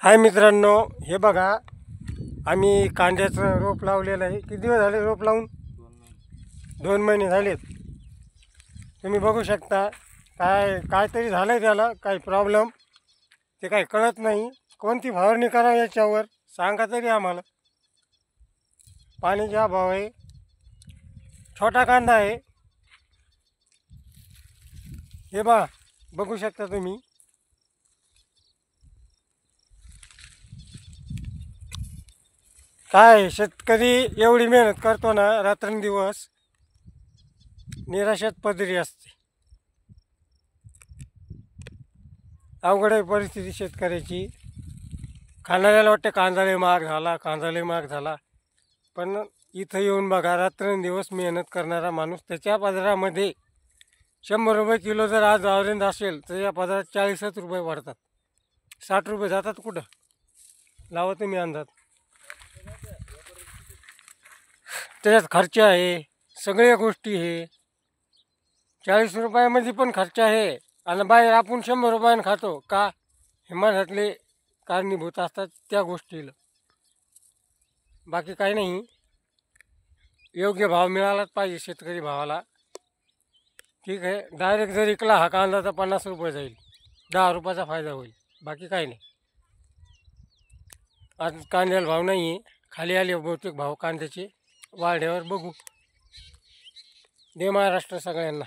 हाय मित्रांनो, हे बघा आम्ही कांद्याचं रोप लावलेलं आहे। किती दिवस झाले रोप लावून? 2 महिने झालेत। तुम्ही बघू शकता काहीतरी झालं आहे, त्याला काही प्रॉब्लेम ते काही कळत नाही। कोणती फवारणी करावी याच्यावर सांगा तरी आम्हाला। पाण्याचा अभाव आहे, छोटा कांदा आहे। हे बघू शकता तुम्ही। काय शेतकरी एवढी मेहनत करतो ना, रात्रंदिवस निराशात पदरी असते। अवघड आहे परिस्थिती शेतकऱ्याची। खाणाऱ्याला वाटते कांदा लय महाग झाला, कांदा लय महाग झाला, पण इथं येऊन बघा, रात्रंदिवस मेहनत करणारा माणूस त्याच्या पदरामध्ये 100 रुपये किलो जर आज ऑरेंज असेल तर या पदरात 40 रुपये वाढतात। 60 रुपये जातात कुठं? लावा तुम्ही अंदाज। त्याच्यात खर्च आहे, सगळ्या गोष्टी आहे। 40 रुपयामध्ये पण खर्च आहे, आणि बाहेर आपण 100 रुपयानं खातो का? हे मनातले कारणीभूत असतात त्या गोष्टीला, बाकी काही नाही। योग्य भाव मिळालाच पाहिजे शेतकरी भावाला। ठीक आहे, डायरेक्ट जर विकला हा कांदा तर 50 रुपये जाईल, 10 रुपयाचा फायदा होईल, बाकी काही नाही। आज कांद्याला भाव नाही आहे, खाली आले बहुतेक भाव कांद्याचे। वाढल्यावर बघू। जय महाराष्ट्र सगळ्यांना।